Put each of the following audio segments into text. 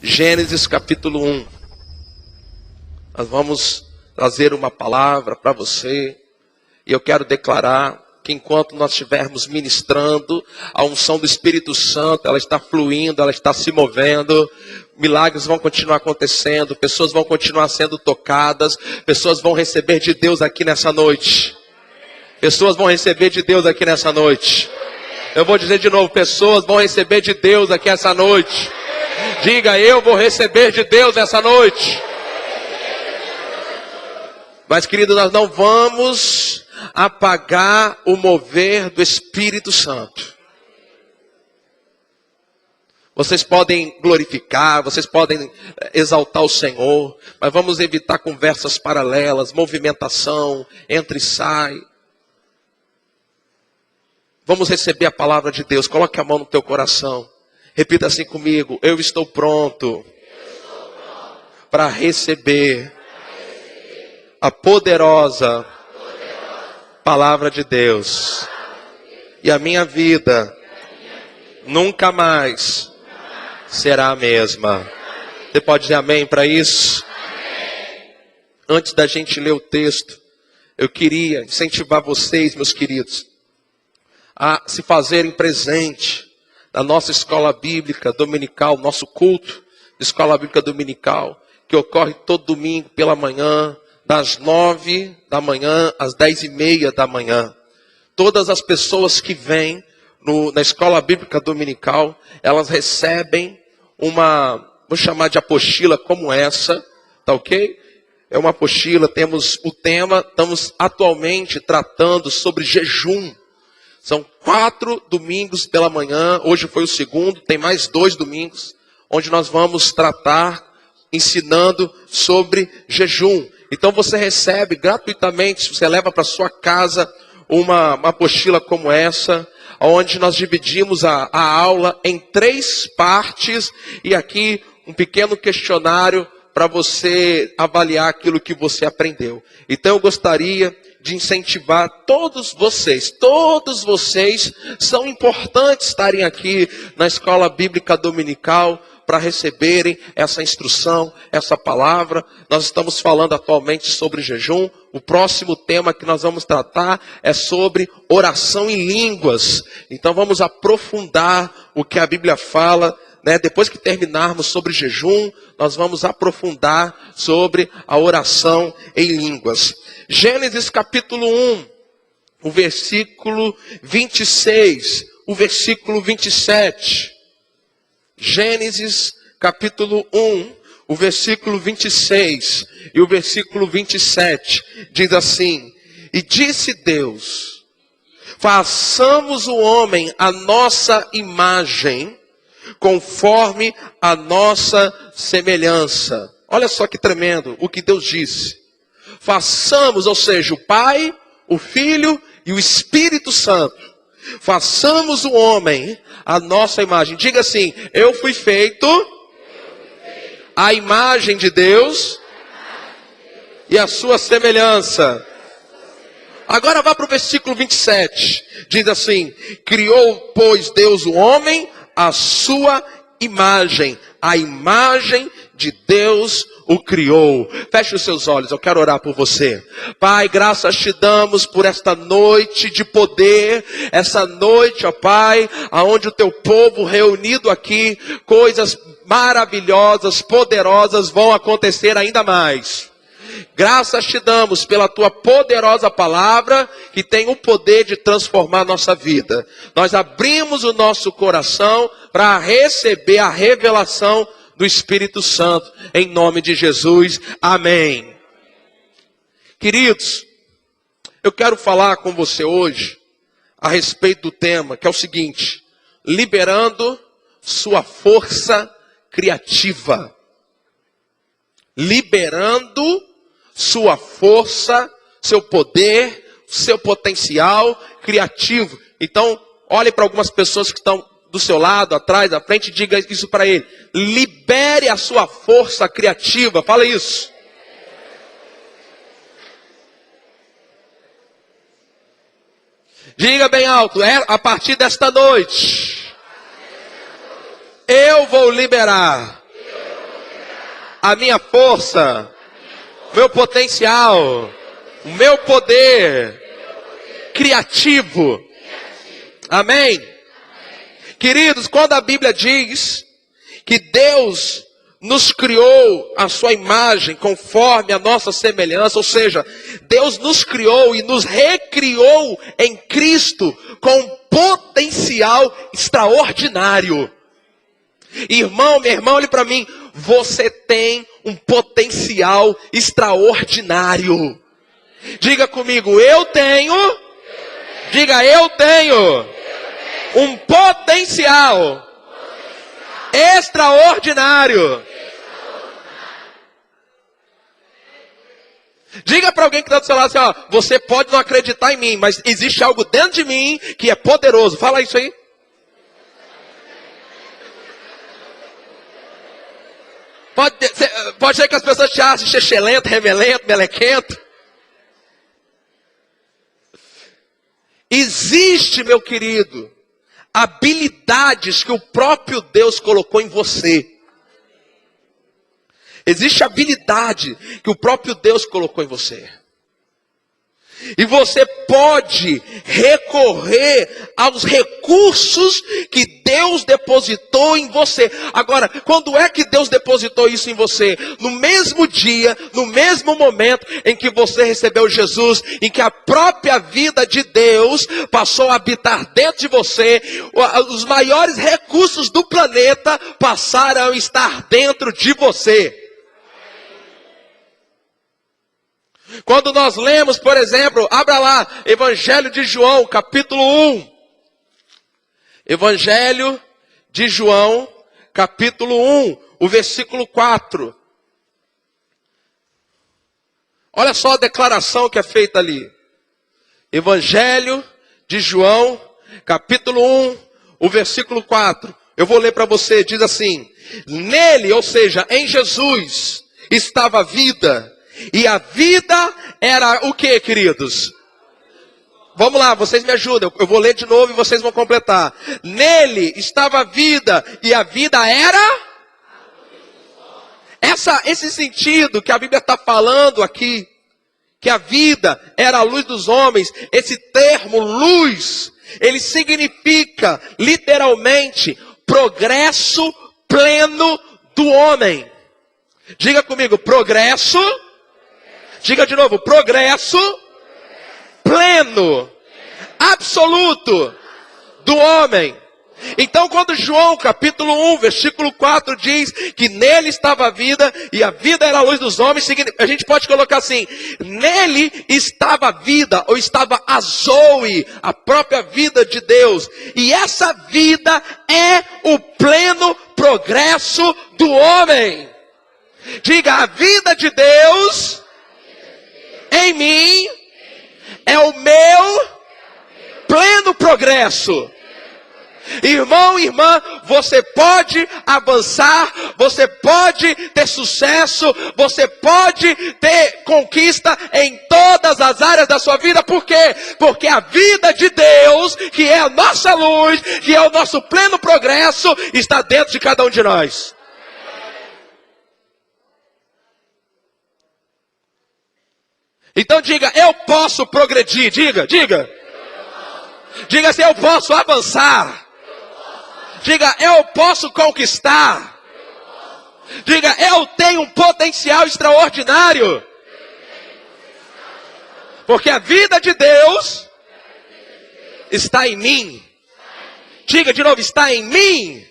Gênesis capítulo 1. Nós vamos trazer uma palavra para você. E eu quero declarar que enquanto nós estivermos ministrando, a unção do Espírito Santo, ela está fluindo, ela está se movendo. Milagres vão continuar acontecendo, pessoas vão continuar sendo tocadas, pessoas vão receber de Deus aqui nessa noite. Pessoas vão receber de Deus aqui nessa noite. Eu vou dizer de novo, pessoas vão receber de Deus aqui essa noite. Diga, eu vou receber de Deus essa noite. Mas, querido, nós não vamos apagar o mover do Espírito Santo. Vocês podem glorificar, vocês podem exaltar o Senhor, mas vamos evitar conversas paralelas, movimentação, entra e sai. Vamos receber a palavra de Deus. Coloque a mão no teu coração. Repita assim comigo: eu estou pronto para receber a poderosa palavra de Deus. E a minha vida nunca mais será a mesma. Você pode dizer amém para isso? Antes da gente ler o texto, eu queria incentivar vocês, meus queridos, a se fazerem presente na nossa escola bíblica dominical, nosso culto de escola bíblica dominical, que ocorre todo domingo pela manhã, das 9 da manhã às 10:30 da manhã. Todas as pessoas que vêm na escola bíblica dominical, elas recebem vou chamar de apostila como essa, tá ok? É uma apostila, temos o tema, estamos atualmente tratando sobre jejum. São 4 domingos pela manhã, hoje foi o segundo, tem mais 2 domingos, onde nós vamos tratar, ensinando sobre jejum. Então você recebe gratuitamente, você leva para sua casa uma apostila como essa, onde nós dividimos a aula em 3 partes, e aqui um pequeno questionário para você avaliar aquilo que você aprendeu. Então eu gostaria de incentivar todos vocês são importantes estarem aqui na escola bíblica dominical para receberem essa instrução, essa palavra. Nós estamos falando atualmente sobre jejum. O próximo tema que nós vamos tratar é sobre oração em línguas. Então vamos aprofundar o que a Bíblia fala, né? Depois que terminarmos sobre jejum, nós vamos aprofundar sobre a oração em línguas. Gênesis capítulo 1, o versículo 26, o versículo 27. Gênesis capítulo 1, o versículo 26 e o versículo 27 diz assim: e disse Deus, façamos o homem à nossa imagem, conforme a nossa semelhança. Olha só que tremendo o que Deus disse. Façamos, ou seja, o Pai, o Filho e o Espírito Santo. Façamos o homem à nossa imagem. Diga assim: eu fui feito à imagem de Deus e à sua semelhança. Agora vá para o versículo 27. Diz assim: criou, pois, Deus o homem à sua imagem. A imagem de Deus o criou. Feche os seus olhos, eu quero orar por você. Pai, graças te damos por esta noite de poder, essa noite, ó Pai, aonde o teu povo reunido aqui, coisas maravilhosas, poderosas vão acontecer ainda mais. Graças te damos pela tua poderosa palavra, que tem o poder de transformar a nossa vida. Nós abrimos o nosso coração para receber a revelação do Espírito Santo, em nome de Jesus, amém. Queridos, eu quero falar com você hoje a respeito do tema, que é o seguinte: liberando sua força criativa. Liberando sua força, seu poder, seu potencial criativo. Então, olhe para algumas pessoas que estão do seu lado, atrás, à frente, e diga isso para ele: libere a sua força criativa. Fala isso. Diga bem alto: a partir desta noite, eu vou liberar a minha força, meu potencial, o meu poder criativo. Amém? Queridos, quando a Bíblia diz que Deus nos criou a sua imagem conforme a nossa semelhança, ou seja, Deus nos criou e nos recriou em Cristo com potencial extraordinário. Irmão, minha irmã, olhe para mim, você tem um potencial extraordinário. Diga comigo, eu tenho. Diga, eu tenho um potencial extraordinário. Diga para alguém que está do seu lado assim, ó, você pode não acreditar em mim, mas existe algo dentro de mim que é poderoso. Fala isso aí. Pode ser que as pessoas te achem xexelento, remelento, melequento. Existe, meu querido, habilidades que o próprio Deus colocou em você. Existe habilidade que o próprio Deus colocou em você. E você pode recorrer aos recursos que Deus depositou em você. Agora, quando é que Deus depositou isso em você? No mesmo dia, no mesmo momento em que você recebeu Jesus, em que a própria vida de Deus passou a habitar dentro de você, os maiores recursos do planeta passaram a estar dentro de você. Quando nós lemos, por exemplo, abra lá, Evangelho de João, capítulo 1. Evangelho de João, capítulo 1, o versículo 4. Olha só a declaração que é feita ali. Evangelho de João, capítulo 1, o versículo 4. Eu vou ler para você, diz assim: nele, ou seja, em Jesus, estava a vida. E a vida era o que, queridos? Vamos lá, vocês me ajudam. Eu vou ler de novo e vocês vão completar. Nele estava a vida, e a vida era? Esse sentido que a Bíblia está falando aqui, que a vida era a luz dos homens, esse termo luz, ele significa literalmente progresso pleno do homem. Diga comigo, progresso. Diga de novo, progresso pleno, absoluto do homem. Então quando João capítulo 1, versículo 4 diz que nele estava a vida e a vida era a luz dos homens, a gente pode colocar assim, nele estava a vida, ou estava a Zoe, a própria vida de Deus. E essa vida é o pleno progresso do homem. Diga, a vida de Deus em mim é o meu pleno progresso. Irmão, irmã, você pode avançar, você pode ter sucesso, você pode ter conquista em todas as áreas da sua vida. Por quê? Porque a vida de Deus, que é a nossa luz, que é o nosso pleno progresso, está dentro de cada um de nós. Então diga, eu posso progredir. Diga. Diga assim, eu posso avançar. Diga, eu posso conquistar. Diga, eu tenho um potencial extraordinário. Porque a vida de Deus está em mim. Diga de novo, está em mim.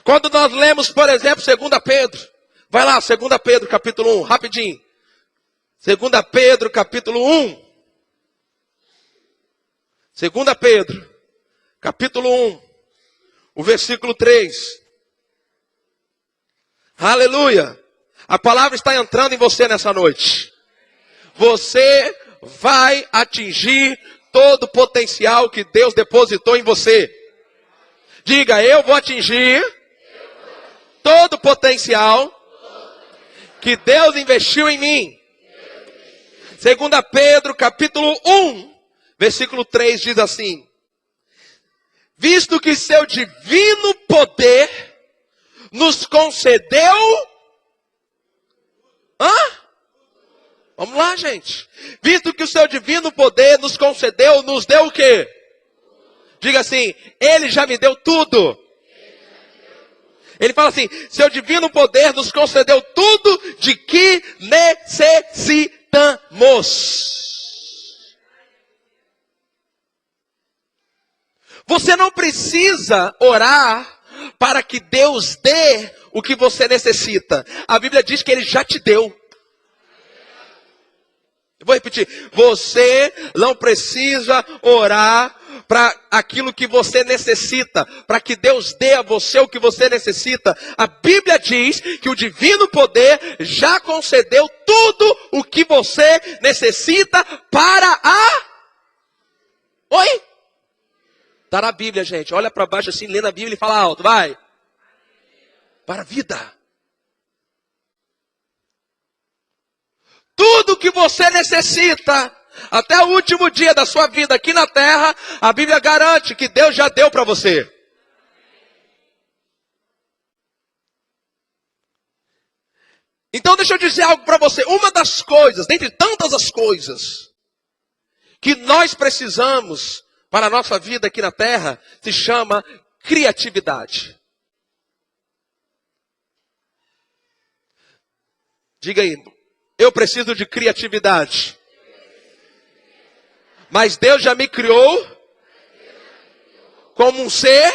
Quando nós lemos, por exemplo, 2 Pedro. Vai lá, 2 Pedro capítulo 1, rapidinho. 2 Pedro capítulo 1. 2 Pedro capítulo 1, o versículo 3. Aleluia. A palavra está entrando em você nessa noite. Você vai atingir todo o potencial que Deus depositou em você. Diga, eu vou atingir todo o potencial que Deus investiu em mim. 2 Pedro capítulo 1, versículo 3 diz assim: visto que seu divino poder nos concedeu... Vamos lá, gente. Visto que o seu divino poder nos concedeu, nos deu o quê? Diga assim, ele já me deu tudo. Ele fala assim, seu divino poder nos concedeu tudo de que necessitamos. Você não precisa orar para que Deus dê o que você necessita. A Bíblia diz que ele já te deu. Eu vou repetir, você não precisa orar para aquilo que você necessita, para que Deus dê a você o que você necessita. A Bíblia diz que o divino poder já concedeu tudo o que você necessita para a... Oi? Está na Bíblia, gente. Olha para baixo assim, lê na Bíblia e fala alto, vai. Para a vida. Tudo que você necessita, até o último dia da sua vida aqui na terra, a Bíblia garante que Deus já deu para você. Então deixa eu dizer algo para você. Uma das coisas, dentre tantas as coisas, que nós precisamos para a nossa vida aqui na terra, se chama criatividade. Diga aí. Eu preciso de criatividade. Mas Deus já me criou como um ser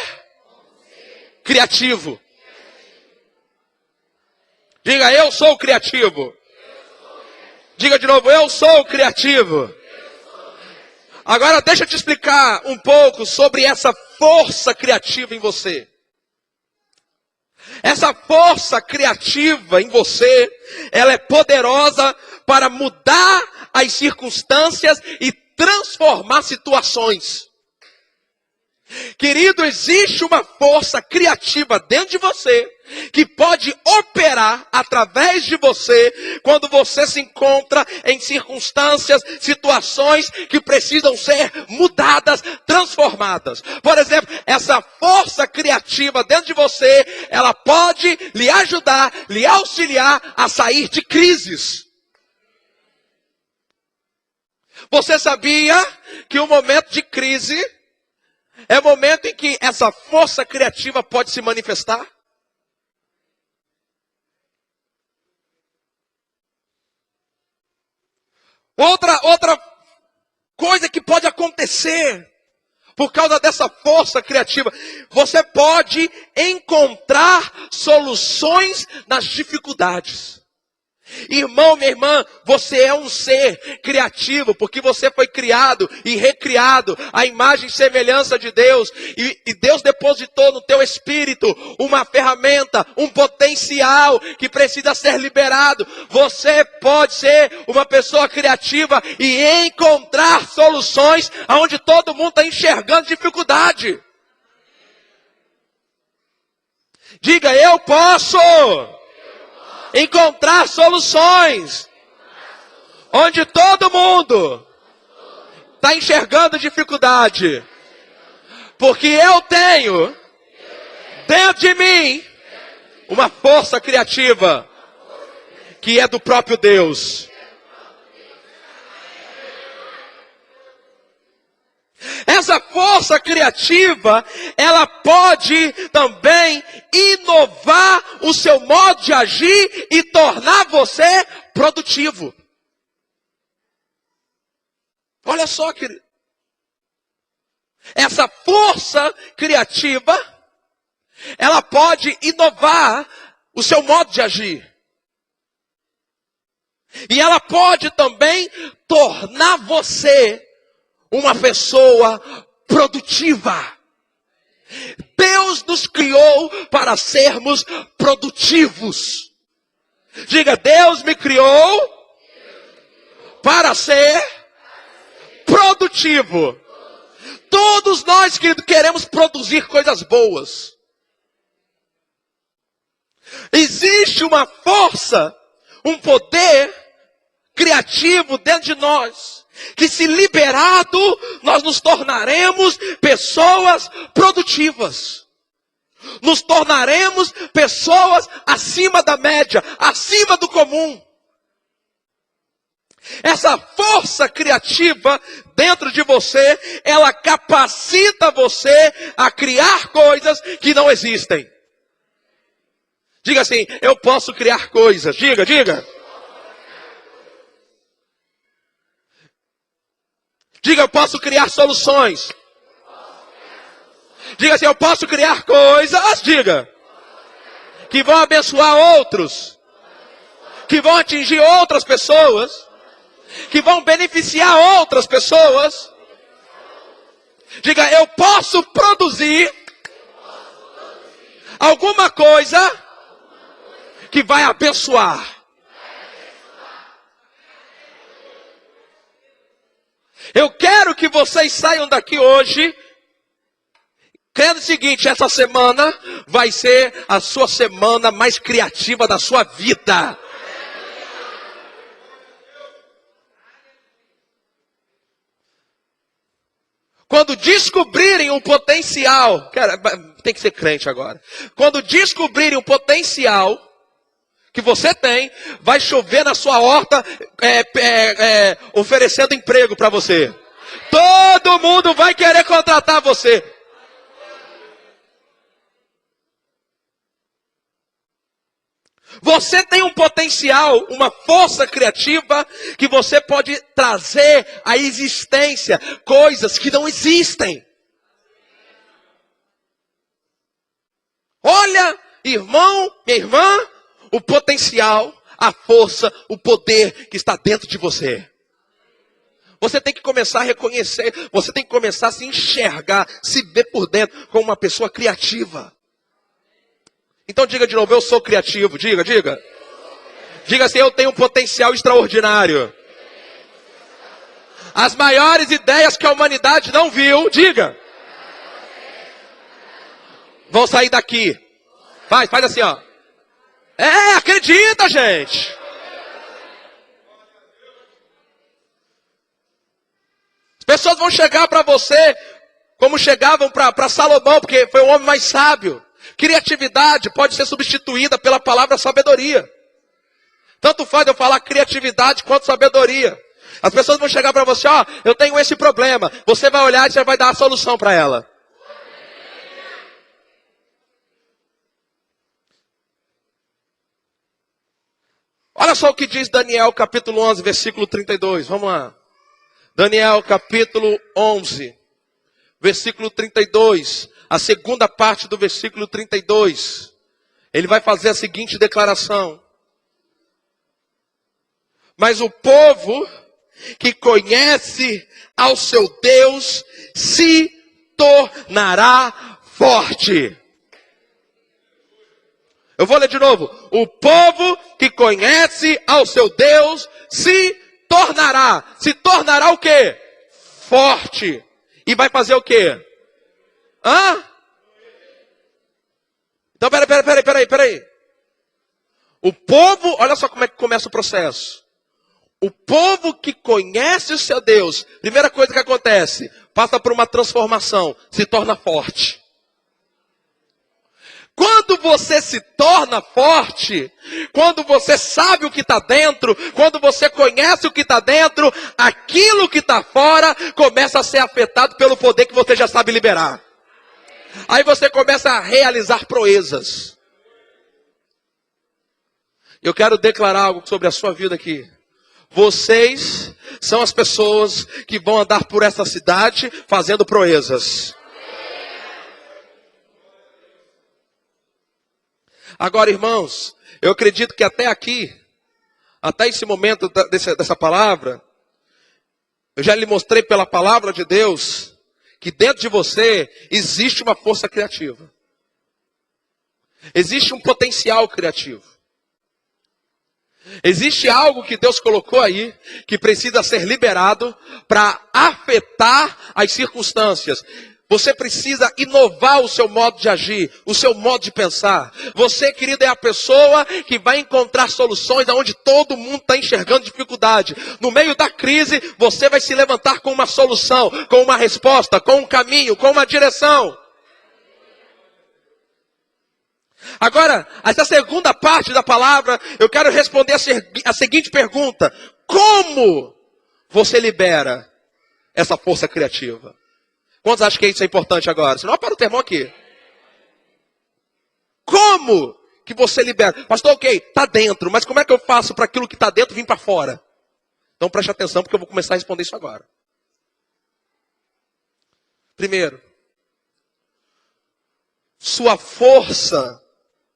criativo. Diga, eu sou criativo. Diga de novo, eu sou criativo. Agora deixa eu te explicar um pouco sobre essa força criativa em você. Essa força criativa em você, ela é poderosa para mudar as circunstâncias e transformar situações. Querido, existe uma força criativa dentro de você que pode operar através de você quando você se encontra em circunstâncias, situações que precisam ser mudadas, transformadas. Por exemplo, essa força criativa dentro de você, ela pode lhe ajudar, lhe auxiliar a sair de crises. Você sabia que o momento de crise é o momento em que essa força criativa pode se manifestar? Outra coisa que pode acontecer por causa dessa força criativa, você pode encontrar soluções nas dificuldades. Irmão, minha irmã, você é um ser criativo, porque você foi criado e recriado à imagem e semelhança de Deus, e Deus depositou no teu espírito uma ferramenta, um potencial que precisa ser liberado. Você pode ser uma pessoa criativa e encontrar soluções onde todo mundo está enxergando dificuldade. Diga, eu posso encontrar soluções onde todo mundo está enxergando dificuldade. Porque eu tenho dentro de mim uma força criativa que é do próprio Deus. Essa força criativa, ela pode também inovar o seu modo de agir e tornar você produtivo. Olha só, querido. Essa força criativa, ela pode inovar o seu modo de agir. E ela pode também tornar você uma pessoa produtiva. Deus nos criou para sermos produtivos. Diga, Deus me criou para ser produtivo. Todos nós, querido, queremos produzir coisas boas. Existe uma força, um poder criativo dentro de nós, que se liberado, nós nos tornaremos pessoas produtivas. nos tornaremos pessoas acima da média, acima do comum. Essa força criativa dentro de você, ela capacita você a criar coisas que não existem. Diga assim, eu posso criar coisas. Diga, diga. Diga, eu posso criar soluções. Diga assim, eu posso criar coisas, diga, que vão abençoar outros, que vão atingir outras pessoas, que vão beneficiar outras pessoas. Diga, eu posso produzir alguma coisa que vai abençoar. Eu quero que vocês saiam daqui hoje crendo o seguinte, essa semana vai ser a sua semana mais criativa da sua vida. Quando descobrirem um potencial, cara, tem que ser crente agora. Quando descobrirem um potencial que você tem, vai chover na sua horta, oferecendo emprego para você. Todo mundo vai querer contratar você. Você tem um potencial, uma força criativa que você pode trazer à existência coisas que não existem. Olha, irmão, minha irmã, o potencial, a força, o poder que está dentro de você. Você tem que começar a reconhecer, você tem que começar a se enxergar, se ver por dentro como uma pessoa criativa. Então diga de novo, eu sou criativo. Diga, diga. Diga assim, eu tenho um potencial extraordinário. As maiores ideias que a humanidade não viu, diga, vão sair daqui. Faz assim, ó. Acredita, gente. As pessoas vão chegar para você como chegavam para Salomão, porque foi o homem mais sábio. Criatividade pode ser substituída pela palavra sabedoria. Tanto faz eu falar criatividade quanto sabedoria. As pessoas vão chegar para você, ó, eu tenho esse problema. Você vai olhar e você vai dar a solução para ela. Olha só o que diz Daniel capítulo 11, versículo 32. Vamos lá. Daniel capítulo 11, versículo 32. A segunda parte do versículo 32. Ele vai fazer a seguinte declaração. Mas o povo que conhece ao seu Deus se tornará forte. Eu vou ler de novo. O povo que conhece ao seu Deus se tornará. Se tornará o quê? Forte. E vai fazer o quê? Então, peraí. O povo, olha só como é que começa o processo. O povo que conhece o seu Deus, primeira coisa que acontece, passa por uma transformação, se torna forte. Quando você se torna forte, quando você sabe o que está dentro, quando você conhece o que está dentro, aquilo que está fora começa a ser afetado pelo poder que você já sabe liberar. Aí você começa a realizar proezas. Eu quero declarar algo sobre a sua vida aqui. Vocês são as pessoas que vão andar por essa cidade fazendo proezas. Agora, irmãos, eu acredito que até aqui, até esse momento dessa palavra, eu já lhe mostrei pela palavra de Deus que dentro de você existe uma força criativa. Existe um potencial criativo. Existe algo que Deus colocou aí, que precisa ser liberado para afetar as circunstâncias. Você precisa inovar o seu modo de agir, o seu modo de pensar. Você, querido, é a pessoa que vai encontrar soluções onde todo mundo está enxergando dificuldade. No meio da crise, você vai se levantar com uma solução, com uma resposta, com um caminho, com uma direção. Agora, essa segunda parte da palavra, eu quero responder a seguinte pergunta: como você libera essa força criativa? Quantos acham que isso é importante agora? Senão, para o termo aqui. Como que você libera? Pastor, ok, está dentro, mas como é que eu faço para aquilo que está dentro vir para fora? Então preste atenção, porque eu vou começar a responder isso agora. Primeiro, sua força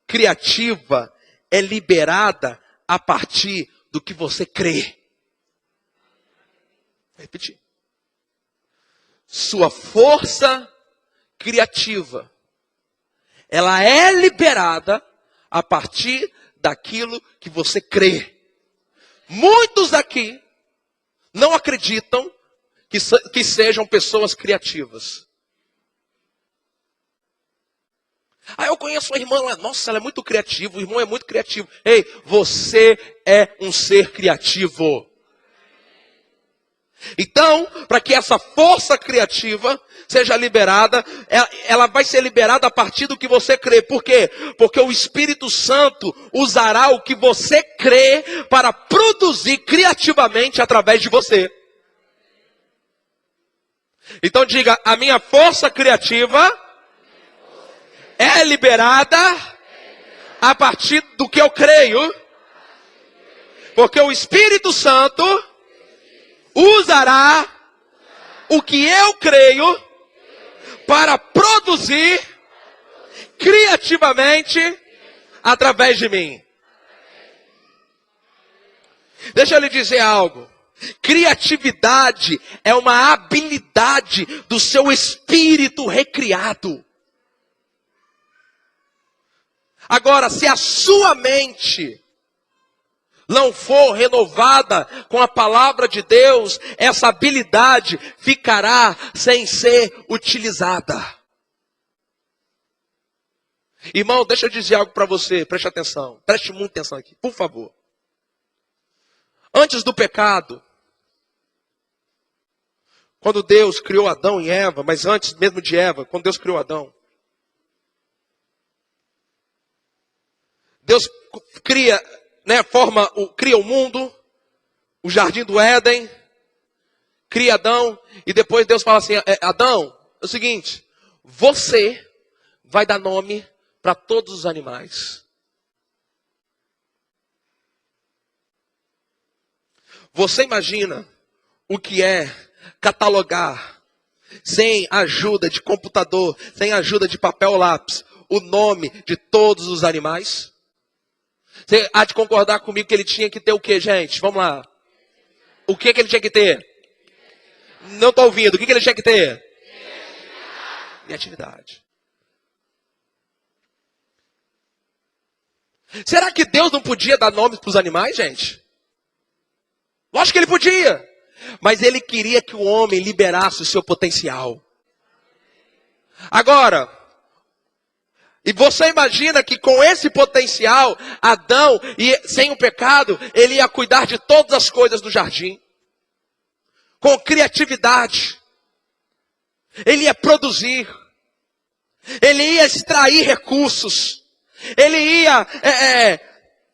criativa é liberada a partir do que você crê. Vou repetir. Sua força criativa, ela é liberada a partir daquilo que você crê. Muitos aqui não acreditam que sejam pessoas criativas. Eu conheço uma irmã lá, nossa, ela é muito criativa, o irmão é muito criativo. Ei, você é um ser criativo. Então, para que essa força criativa seja liberada, ela vai ser liberada a partir do que você crê. Por quê? Porque o Espírito Santo usará o que você crê para produzir criativamente através de você. Então diga, a minha força criativa é liberada a partir do que eu creio, porque o Espírito Santo usará o que eu creio para produzir criativamente através de mim. Deixa eu lhe dizer algo. Criatividade é uma habilidade do seu espírito recriado. Agora, se a sua mente não for renovada com a palavra de Deus, essa habilidade ficará sem ser utilizada. Irmão, deixa eu dizer algo para você, preste atenção, preste muita atenção aqui, por favor. Antes do pecado, quando Deus criou Adão e Eva, mas antes mesmo de Eva, quando Deus criou Adão, Deus cria o mundo, o jardim do Éden, cria Adão, e depois Deus fala assim, Adão, é o seguinte, você vai dar nome para todos os animais. Você imagina o que é catalogar, sem ajuda de computador, sem ajuda de papel ou lápis, o nome de todos os animais? Você há de concordar comigo que ele tinha que ter o que, gente? Vamos lá. O que ele tinha que ter? Não estou ouvindo. O que ele tinha que ter? Criatividade. Será que Deus não podia dar nomes para os animais, gente? Lógico que ele podia. Mas ele queria que o homem liberasse o seu potencial. Agora, e você imagina que com esse potencial, Adão, sem o pecado, ele ia cuidar de todas as coisas do jardim. Com criatividade. Ele ia produzir. Ele ia extrair recursos. Ele ia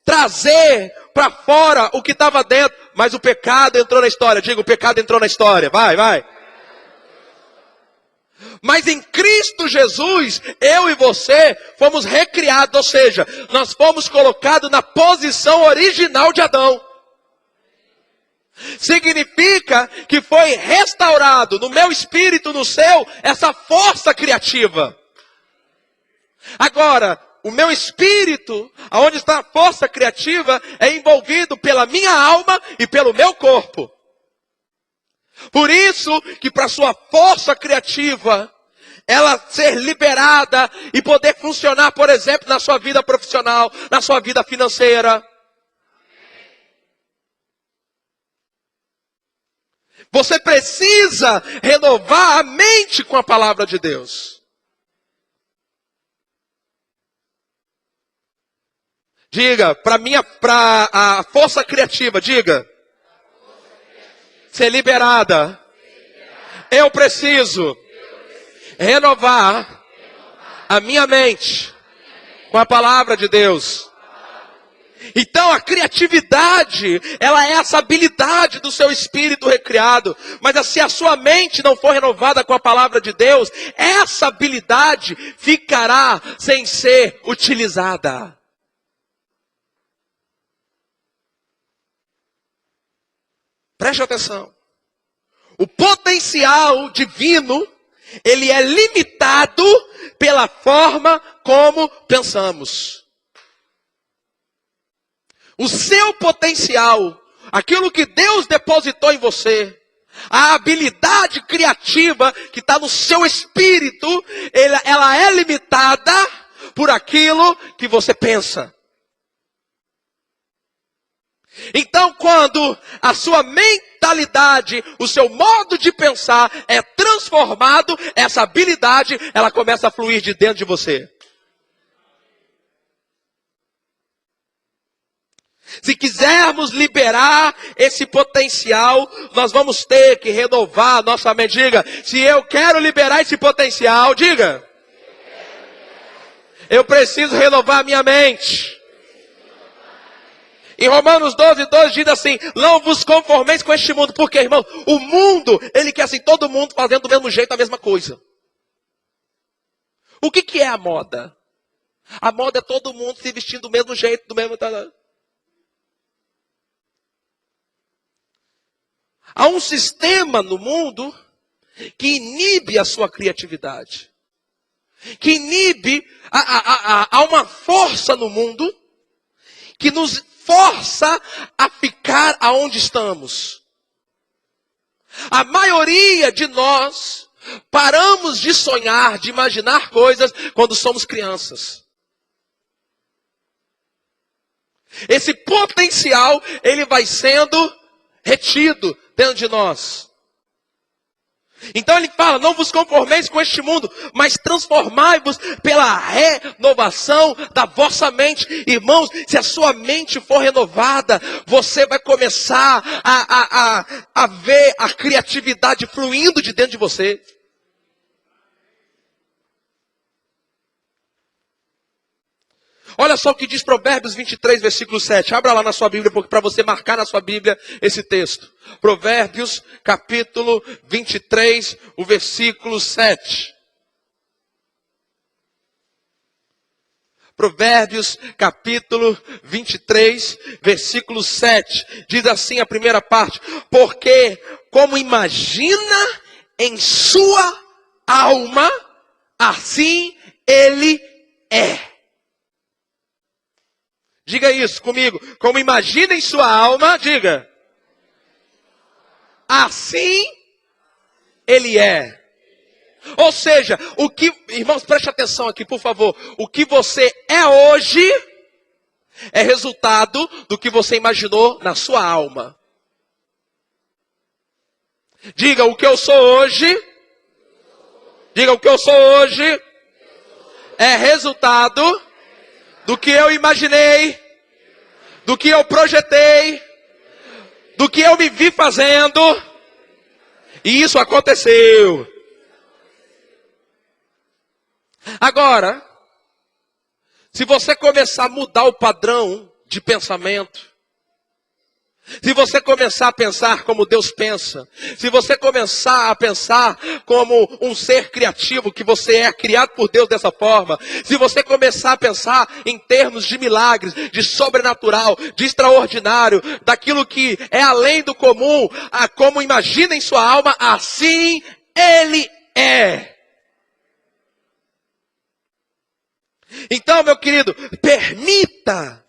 trazer para fora o que estava dentro. Mas o pecado entrou na história. Diga, o pecado entrou na história. Vai. Mas em Cristo Jesus, eu e você fomos recriados, ou seja, nós fomos colocados na posição original de Adão. Significa que foi restaurado no meu espírito, no seu, essa força criativa. Agora, o meu espírito, aonde está a força criativa, é envolvido pela minha alma e pelo meu corpo. Por isso que para sua força criativa, ela ser liberada e poder funcionar, por exemplo, na sua vida profissional, na sua vida financeira. Você precisa renovar a mente com a palavra de Deus. Diga, para a força criativa, diga. Ser liberada. Eu preciso renovar a minha mente com a palavra de Deus. Então a criatividade, ela é essa habilidade do seu espírito recriado. Mas se a sua mente não for renovada com a palavra de Deus, essa habilidade ficará sem ser utilizada. Preste atenção. O potencial divino, ele é limitado pela forma como pensamos. O seu potencial, aquilo que Deus depositou em você, a habilidade criativa que está no seu espírito, ela é limitada por aquilo que você pensa. Então, quando a sua mentalidade, o seu modo de pensar é transformado, essa habilidade, ela começa a fluir de dentro de você. Se quisermos liberar esse potencial, nós vamos ter que renovar a nossa mente. Diga, se eu quero liberar esse potencial, diga, eu preciso renovar a minha mente. Em Romanos 12:12 diz assim, não vos conformeis com este mundo. Porque, irmão, o mundo, ele quer assim, todo mundo fazendo do mesmo jeito a mesma coisa. O que é a moda? A moda é todo mundo se vestindo do mesmo jeito, do mesmo... Há um sistema no mundo que inibe a sua criatividade. Que inibe, há uma força no mundo que nos força a ficar aonde estamos. A maioria de nós paramos de sonhar, de imaginar coisas quando somos crianças. Esse potencial, ele vai sendo retido dentro de nós. Então ele fala, não vos conformeis com este mundo, mas transformai-vos pela renovação da vossa mente. Irmãos, se a sua mente for renovada, você vai começar a ver a criatividade fluindo de dentro de você. Olha só o que diz Provérbios 23, versículo 7. Abra lá na sua Bíblia, para você marcar na sua Bíblia esse texto. Provérbios, capítulo 23, o versículo 7. Provérbios, capítulo 23, versículo 7. Diz assim a primeira parte. Porque como imagina em sua alma, assim ele é. Diga isso comigo. Como imagina em sua alma, diga. Assim ele é. Ou seja, irmãos, preste atenção aqui, por favor. O que você é hoje é resultado do que você imaginou na sua alma. Diga, o que eu sou hoje. Diga, o que eu sou hoje é resultado do que eu imaginei, do que eu projetei, do que eu me vi fazendo, e isso aconteceu. Agora, se você começar a mudar o padrão de pensamento, se você começar a pensar como Deus pensa, se você começar a pensar como um ser criativo, que você é criado por Deus dessa forma, se você começar a pensar em termos de milagres, de sobrenatural, de extraordinário, daquilo que é além do comum, como imagina em sua alma, assim ele é. Então, meu querido, permita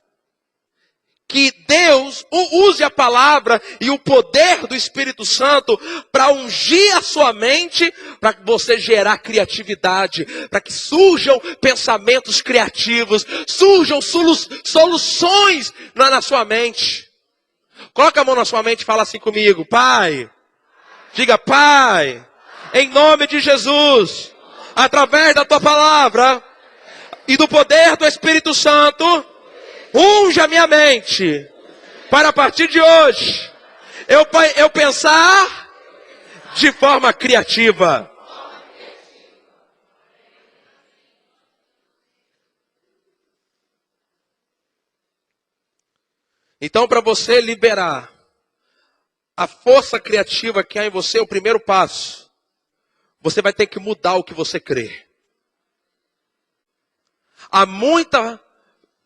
que Deus use a palavra e o poder do Espírito Santo para ungir a sua mente, para você gerar criatividade, para que surjam pensamentos criativos, surjam soluções na sua mente. Coloca a mão na sua mente e fala assim comigo, Pai, diga Pai, em nome de Jesus, através da tua palavra e do poder do Espírito Santo, unja a minha mente, para a partir de hoje, eu pensar de forma criativa. Então, para você liberar a força criativa que há em você, o primeiro passo, você vai ter que mudar o que você crê. Há muita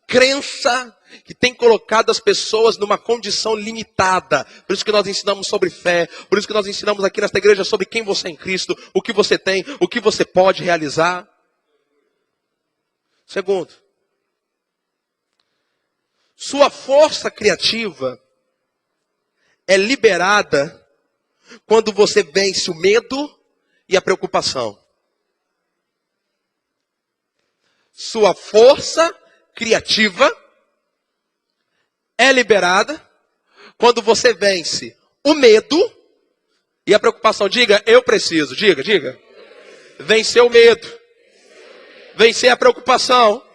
crença que tem colocado as pessoas numa condição limitada. Por isso que nós ensinamos sobre fé. Por isso que nós ensinamos aqui nesta igreja sobre quem você é em Cristo, o que você tem, o que você pode realizar. Segundo, sua força criativa é liberada quando você vence o medo e a preocupação. Sua força criativa é liberada quando você vence o medo e a preocupação. Diga, eu preciso. Diga. Vencer o medo. Vencer a preocupação.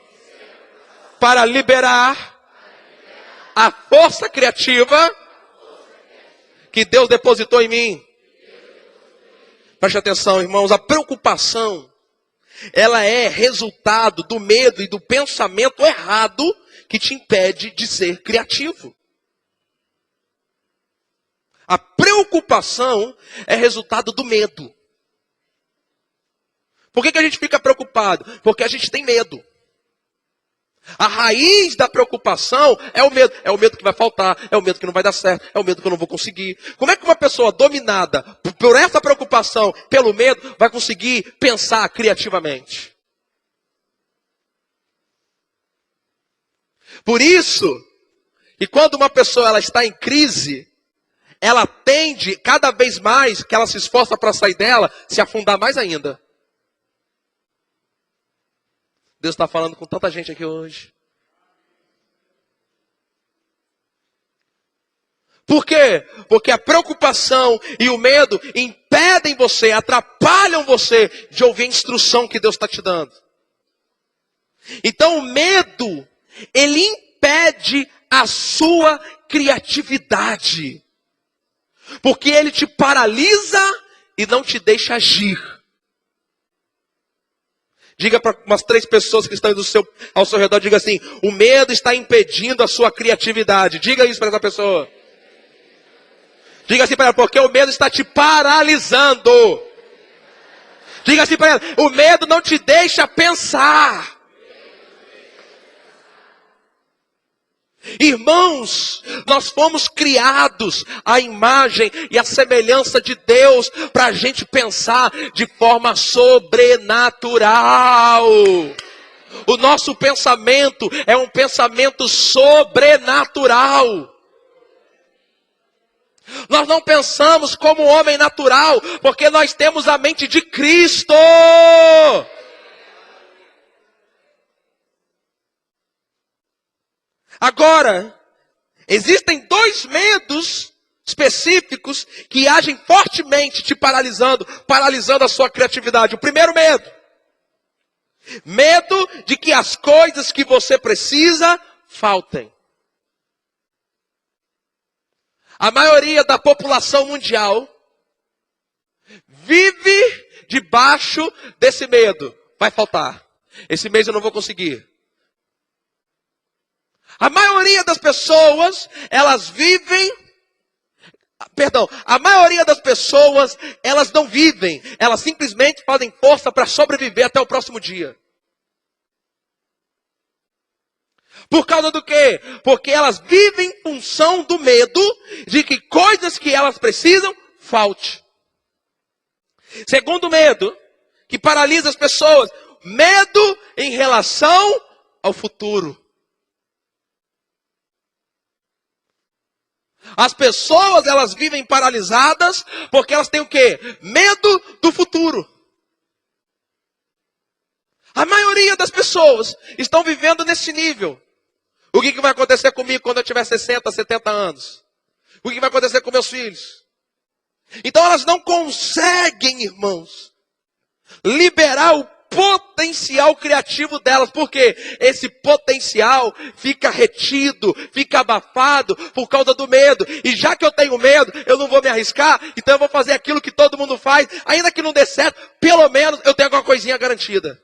Para liberar a força criativa que Deus depositou em mim. Preste atenção, irmãos. A preocupação, ela é resultado do medo e do pensamento errado que te impede de ser criativo. A preocupação é resultado do medo. Por que a gente fica preocupado? Porque a gente tem medo. A raiz da preocupação é o medo. É o medo que vai faltar, é o medo que não vai dar certo, é o medo que eu não vou conseguir. Como é que uma pessoa dominada por essa preocupação, pelo medo, vai conseguir pensar criativamente? Por isso, que quando uma pessoa ela está em crise, ela tende, cada vez mais que ela se esforça para sair dela, se afundar mais ainda. Deus está falando com tanta gente aqui hoje. Por quê? Porque a preocupação e o medo impedem você, atrapalham você de ouvir a instrução que Deus está te dando. Então o medo, ele impede a sua criatividade. Porque ele te paralisa e não te deixa agir. Diga para umas 3 pessoas que estão ao seu redor, diga assim, o medo está impedindo a sua criatividade. Diga isso para essa pessoa. Diga assim para ela, porque o medo está te paralisando. Diga assim para ela, o medo não te deixa pensar. Irmãos, nós fomos criados à imagem e à semelhança de Deus para a gente pensar de forma sobrenatural. O nosso pensamento é um pensamento sobrenatural. Nós não pensamos como homem natural, porque nós temos a mente de Cristo. Agora, existem 2 medos específicos que agem fortemente te paralisando a sua criatividade. O primeiro medo de que as coisas que você precisa faltem. A maioria da população mundial vive debaixo desse medo. Vai faltar. Esse mês eu não vou conseguir. A maioria das pessoas, a maioria das pessoas, elas não vivem. Elas simplesmente fazem força para sobreviver até o próximo dia. Por causa do quê? Porque elas vivem em função do medo de que coisas que elas precisam, falte. Segundo medo, que paralisa as pessoas, medo em relação ao futuro. As pessoas, elas vivem paralisadas porque elas têm o quê? Medo do futuro. A maioria das pessoas estão vivendo nesse nível. O que vai acontecer comigo quando eu tiver 60, 70 anos? O que vai acontecer com meus filhos? Então elas não conseguem, irmãos, liberar o potencial criativo delas. Por quê? Esse potencial fica retido, fica abafado por causa do medo. E já que eu tenho medo, eu não vou me arriscar, então eu vou fazer aquilo que todo mundo faz. Ainda que não dê certo, pelo menos eu tenho alguma coisinha garantida.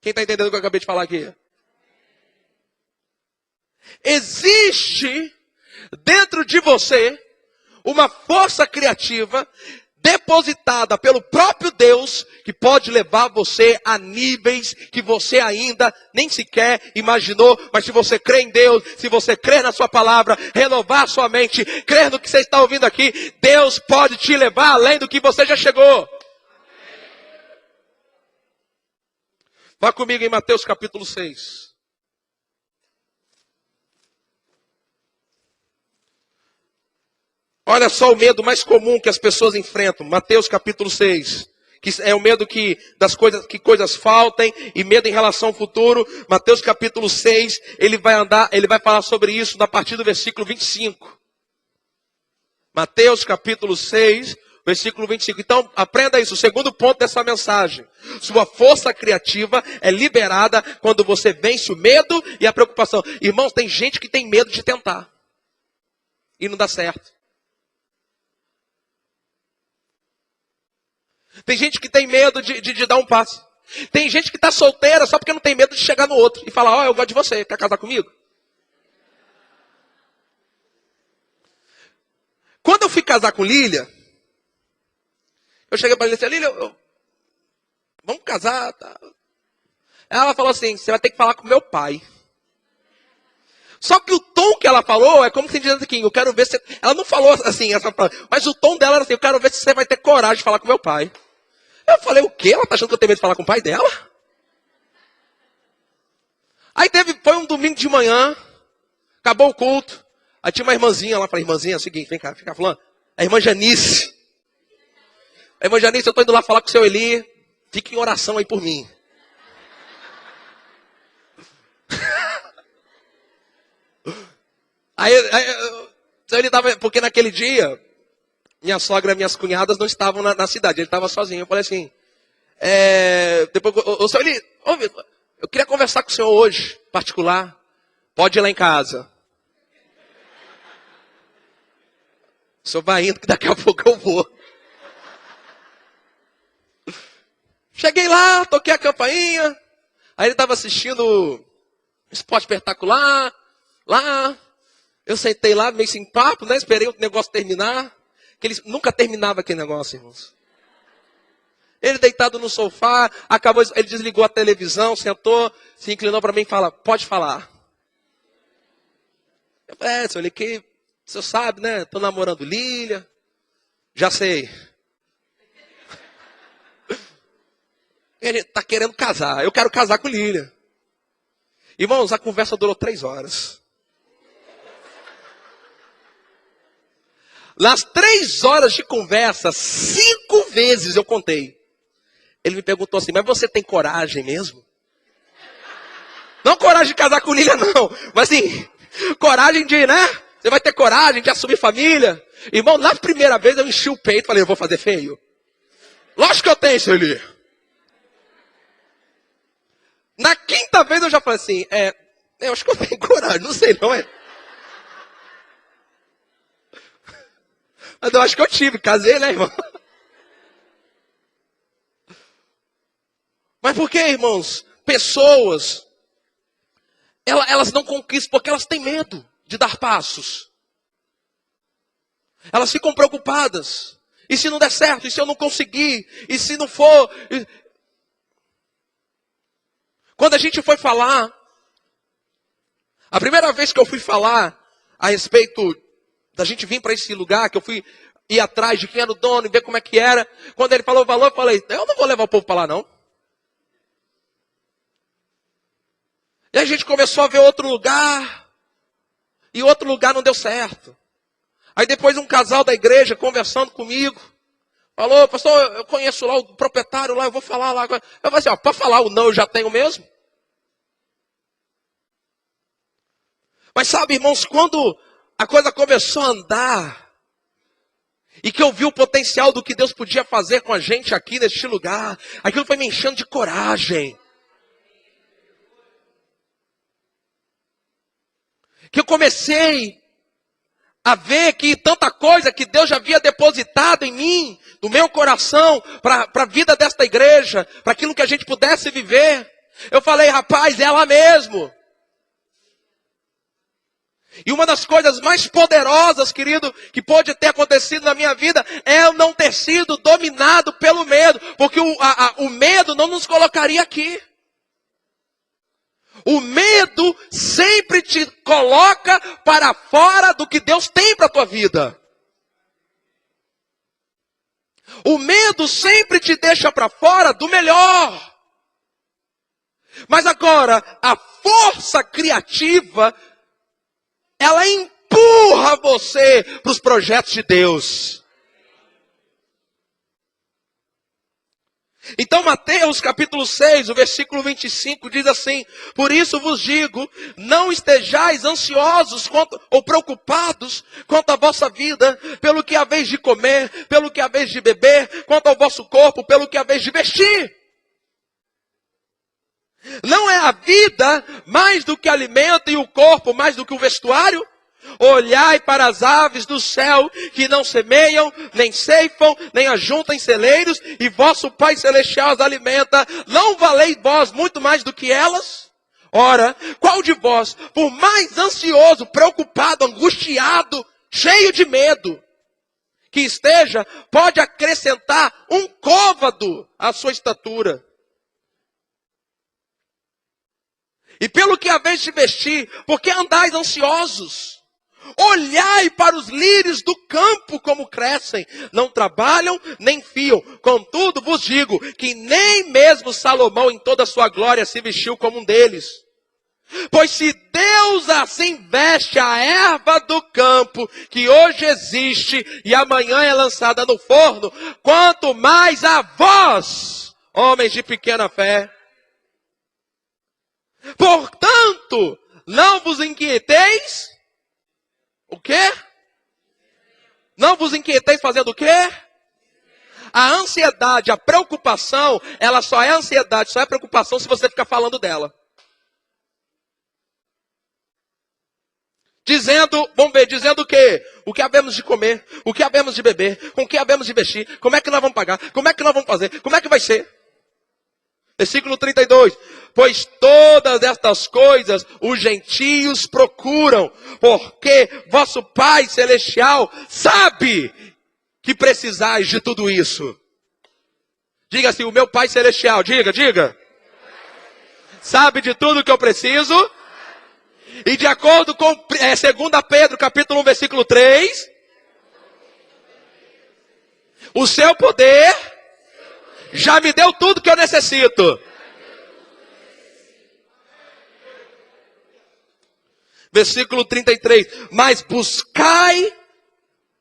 Quem está entendendo o que eu acabei de falar aqui? Existe dentro de você uma força criativa depositada pelo próprio Deus, que pode levar você a níveis que você ainda nem sequer imaginou. Mas se você crê em Deus, se você crê na sua palavra, renovar a sua mente, crer no que você está ouvindo aqui, Deus pode te levar além do que você já chegou. Vá comigo em Mateus capítulo 6. Olha só o medo mais comum que as pessoas enfrentam. Mateus capítulo 6. Que é o medo das coisas, que coisas faltem e medo em relação ao futuro. Mateus capítulo 6, ele vai falar sobre isso a partir do versículo 25. Mateus capítulo 6, versículo 25. Então, aprenda isso. O segundo ponto dessa mensagem. Sua força criativa é liberada quando você vence o medo e a preocupação. Irmãos, tem gente que tem medo de tentar. E não dá certo. Tem gente que tem medo de dar um passo. Tem gente que está solteira só porque não tem medo de chegar no outro e falar, ó, eu gosto de você, quer casar comigo? Quando eu fui casar com Lília, eu cheguei para ela e disse, Lília, vamos casar. Tá? Ela falou assim, você vai ter que falar com meu pai. Só que o tom que ela falou é como se dizendo assim, eu quero ver se... Ela não falou assim, mas o tom dela era assim, eu quero ver se você vai ter coragem de falar com meu pai. Eu falei, o quê? Ela tá achando que eu tenho medo de falar com o pai dela? Aí foi um domingo de manhã, acabou o culto. Aí tinha uma irmãzinha lá, falei, irmãzinha, é o seguinte, vem cá, fica falando. A irmã Janice. A irmã Janice, eu tô indo lá falar com o seu Eli, fique em oração aí por mim. Aí o seu Eli tava, porque naquele dia, minha sogra e minhas cunhadas não estavam na cidade, ele estava sozinho. Eu falei assim, depois, o senhor, eu queria conversar com o senhor hoje, particular, pode ir lá em casa. O senhor vai indo que daqui a pouco eu vou. Cheguei lá, toquei a campainha, aí ele estava assistindo Esporte Espetacular, lá, eu sentei lá meio sem papo, né, esperei o negócio terminar. Que ele nunca terminava aquele negócio, irmãos. Ele deitado no sofá, acabou, ele desligou a televisão, sentou, se inclinou para mim e fala, pode falar. Eu falei, senhor, que o senhor sabe, né? Estou namorando Lília. Já sei. Ele está querendo casar. Eu quero casar com Lília. Irmãos, a conversa durou 3 horas. Nas 3 horas de conversa, 5 vezes eu contei. Ele me perguntou assim, mas você tem coragem mesmo? Não coragem de casar com Lília, não. Mas assim, coragem de, né? Você vai ter coragem de assumir família? Irmão, na primeira vez eu enchi o peito e falei, eu vou fazer feio. Lógico que eu tenho, seu Eli. Na 5ª vez eu já falei assim, eu acho que eu tenho coragem, não sei não, Mas eu acho que eu tive, casei, né, irmão? Mas por que, irmãos? Pessoas, elas não conquistam porque elas têm medo de dar passos. Elas ficam preocupadas. E se não der certo? E se eu não conseguir? E se não for? Quando a gente foi falar, a primeira vez que eu fui falar a respeito da gente vir para esse lugar, que eu fui ir atrás de quem era o dono e ver como é que era. Quando ele falou o valor, eu falei, eu não vou levar o povo para lá não. E a gente começou a ver outro lugar. E outro lugar não deu certo. Aí depois um casal da igreja conversando comigo. Falou, pastor, eu conheço lá o proprietário lá, eu vou falar lá agora. Eu falei assim, para falar o não eu já tenho mesmo. Mas sabe, irmãos, quando a coisa começou a andar, e que eu vi o potencial do que Deus podia fazer com a gente aqui neste lugar, aquilo foi me enchendo de coragem. Que eu comecei a ver que tanta coisa que Deus já havia depositado em mim, no meu coração, para a vida desta igreja, para aquilo que a gente pudesse viver. Eu falei, rapaz, é lá mesmo. E uma das coisas mais poderosas, querido, que pode ter acontecido na minha vida é eu não ter sido dominado pelo medo. Porque o medo não nos colocaria aqui. O medo sempre te coloca para fora do que Deus tem para a tua vida. O medo sempre te deixa para fora do melhor. Mas agora, a força criativa, ela empurra você para os projetos de Deus. Então Mateus capítulo 6, o versículo 25 diz assim: por isso vos digo, não estejais ansiosos ou preocupados quanto à vossa vida, pelo que haveis de comer, pelo que haveis de beber, quanto ao vosso corpo, pelo que haveis de vestir. Não é a vida mais do que alimento e o corpo mais do que o vestuário? Olhai para as aves do céu, que não semeiam, nem ceifam, nem ajuntam em celeiros, e vosso Pai Celestial as alimenta. Não valeis vós muito mais do que elas? Ora, qual de vós, por mais ansioso, preocupado, angustiado, cheio de medo que esteja, pode acrescentar um côvado à sua estatura? E pelo que haveis de vestir, porque andais ansiosos? Olhai para os lírios do campo como crescem, não trabalham nem fiam. Contudo vos digo que nem mesmo Salomão em toda a sua glória se vestiu como um deles. Pois se Deus assim veste a erva do campo, que hoje existe e amanhã é lançada no forno, quanto mais a vós, homens de pequena fé. Portanto, não vos inquieteis. O quê? Não vos inquieteis fazendo o quê? A ansiedade, a preocupação, ela só é ansiedade, só é preocupação se você ficar falando dela. Dizendo, vamos ver, dizendo o quê? O que havemos de comer, o que havemos de beber, com o que havemos de vestir, como é que nós vamos pagar, como é que nós vamos fazer, como é que vai ser? Versículo 32. Pois todas estas coisas os gentios procuram, porque vosso Pai Celestial sabe que precisais de tudo isso. Diga assim, o meu Pai Celestial, diga. Sabe de tudo que eu preciso. E de acordo com 2 Pedro capítulo 1, versículo 3. O seu poder já me deu tudo que eu necessito. Versículo 33. Mas buscai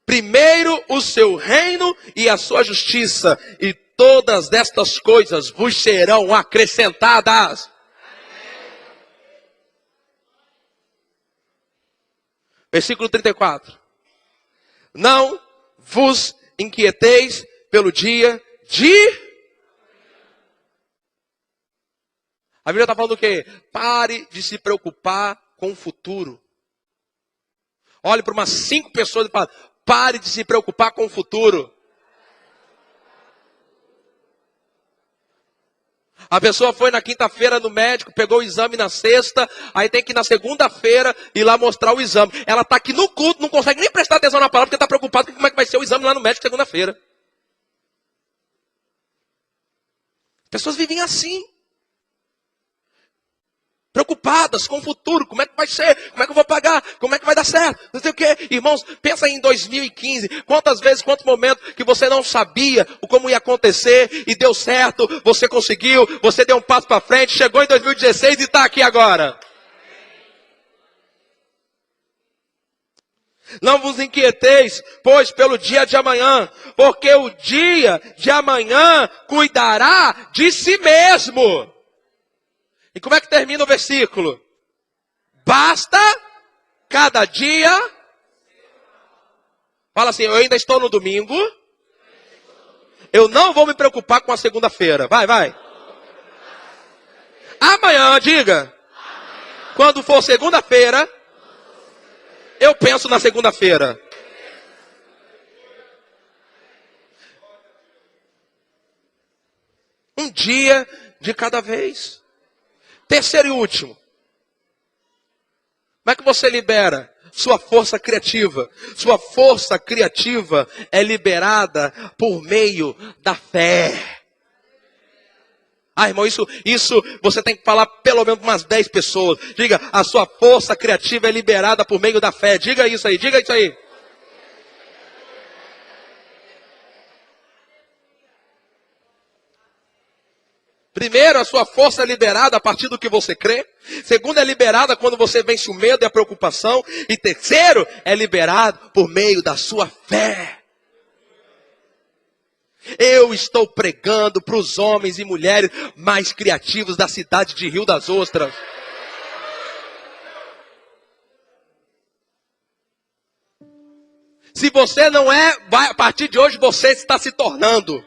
primeiro o seu reino e a sua justiça, e todas estas coisas vos serão acrescentadas. Versículo 34. Não vos inquieteis pelo dia de... A Bíblia está falando o quê? Pare de se preocupar com o futuro. Olhe para umas 5 pessoas e fale, pare de se preocupar com o futuro. A pessoa foi na quinta-feira no médico, pegou o exame na sexta, aí tem que ir na segunda-feira ir lá mostrar o exame. Ela está aqui no culto, não consegue nem prestar atenção na palavra, porque está preocupada com como é que vai ser o exame lá no médico segunda-feira. Pessoas vivem assim. Preocupadas com o futuro, como é que vai ser, como é que eu vou pagar, como é que vai dar certo, não sei o quê. Irmãos, pensa em 2015, quantas vezes, quantos momentos que você não sabia como ia acontecer e deu certo, você conseguiu, você deu um passo para frente, chegou em 2016 e está aqui agora. Não vos inquieteis, pois, pelo dia de amanhã, porque o dia de amanhã cuidará de si mesmo. E como é que termina o versículo? Basta cada dia. Fala assim, eu ainda estou no domingo. Eu não vou me preocupar com a segunda-feira. Vai. Amanhã, diga. Quando for segunda-feira, eu penso na segunda-feira. Um dia de cada vez. Terceiro e último. Como é que você libera sua força criativa. Sua força criativa é liberada por meio da fé. Ah, irmão, isso você tem que falar pelo menos umas 10 pessoas. Diga, a sua força criativa é liberada por meio da fé. Diga isso aí, diga isso aí. Primeiro, a sua força é liberada a partir do que você crê. Segundo, é liberada quando você vence o medo e a preocupação. E terceiro, é liberado por meio da sua fé. Eu estou pregando para os homens e mulheres mais criativos da cidade de Rio das Ostras. Se você não é, a partir de hoje você está se tornando.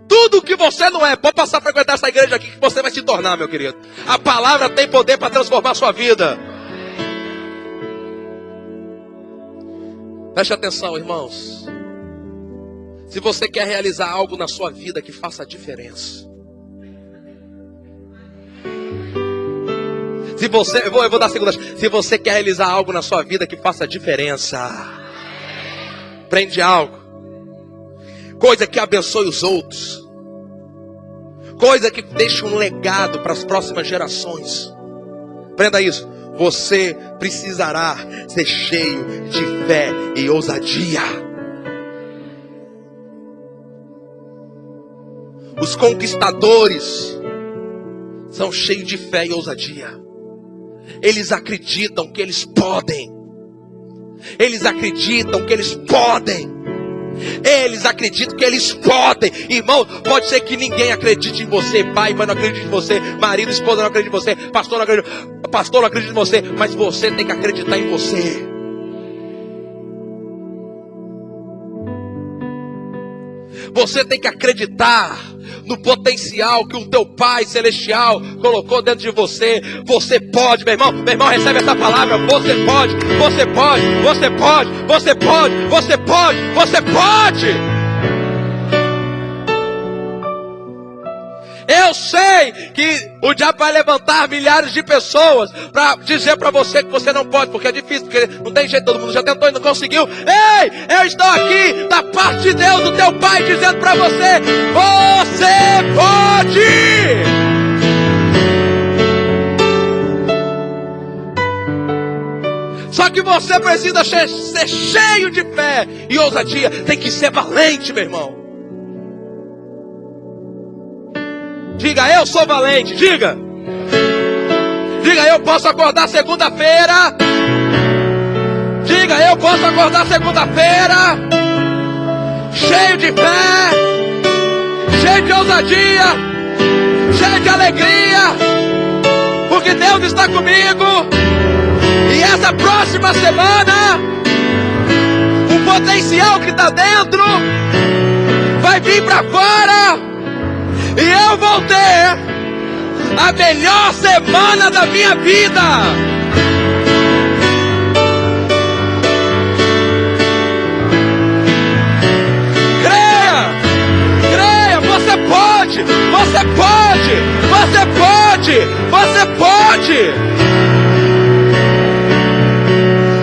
Tudo que você não é, pode passar a frequentar essa igreja aqui que você vai se tornar, meu querido. A palavra tem poder para transformar a sua vida. Preste atenção, irmãos. Se você quer realizar algo na sua vida que faça a diferença. Eu vou dar a segunda. Se você quer realizar algo na sua vida que faça a diferença. Prende algo. Coisa que abençoe os outros. Coisa que deixe um legado para as próximas gerações. Prenda isso. Você precisará ser cheio de fé e ousadia. Os conquistadores são cheios de fé e ousadia. Eles acreditam que eles podem. Eles acreditam que eles podem. Eles acreditam que eles podem. Irmão, pode ser que ninguém acredite em você. Pai não acredite em você. Marido, esposa não acredite em você. Pastor não acredita em você. Mas você tem que acreditar em você. Você tem que acreditar no potencial que o teu Pai Celestial colocou dentro de você. Você pode, meu irmão. Meu irmão, recebe essa palavra. Você pode, você pode, você pode, você pode, você pode, você pode. Eu sei que o diabo vai levantar milhares de pessoas para dizer para você que você não pode, porque é difícil, porque não tem jeito, todo mundo já tentou e não conseguiu. Ei, eu estou aqui da parte de Deus, do teu Pai, dizendo para você: você pode! Só que você precisa ser cheio de fé e ousadia. Tem que ser valente, meu irmão. Diga, eu sou valente. Diga. Diga, eu posso acordar segunda-feira. Diga, eu posso acordar segunda-feira cheio de fé, cheio de ousadia, cheio de alegria, porque Deus está comigo. E essa próxima semana, o potencial que está dentro vai vir para fora. E eu vou ter a melhor semana da minha vida. Creia, creia, você pode, você pode, você pode, você pode.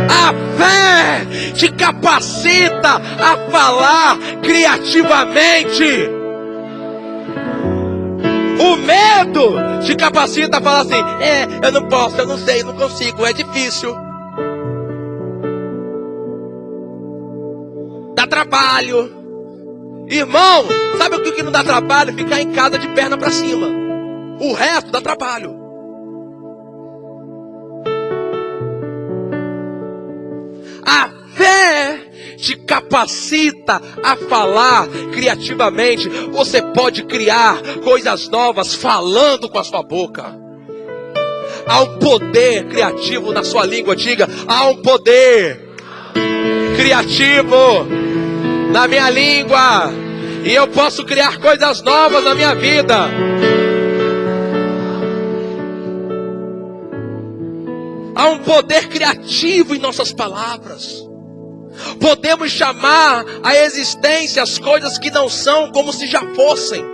A fé te capacita a falar criativamente. O medo te capacita a falar assim: eu não posso, eu não sei, eu não consigo, é difícil. Dá trabalho. Irmão, sabe o que não dá trabalho? Ficar em casa de perna para cima. O resto dá trabalho. A fé te capacita a falar criativamente. Você pode criar coisas novas falando com a sua boca. Há um poder criativo na sua língua. Diga, há um poder criativo na minha língua. E eu posso criar coisas novas na minha vida. Há um poder criativo em nossas palavras. Podemos chamar a existência as coisas que não são como se já fossem.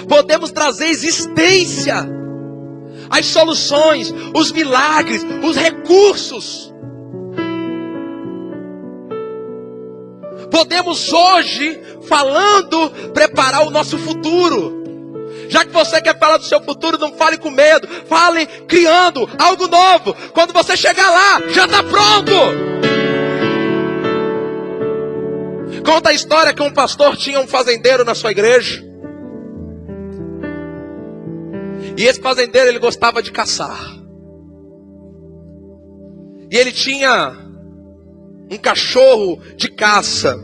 Podemos trazer existência as soluções, os milagres, os recursos. Podemos hoje, falando, preparar o nosso futuro. Já que você quer falar do seu futuro, não fale com medo. Fale criando algo novo. Quando você chegar lá, já está pronto. Conta a história que um pastor tinha um fazendeiro na sua igreja. E esse fazendeiro, ele gostava de caçar. E ele tinha um cachorro de caça.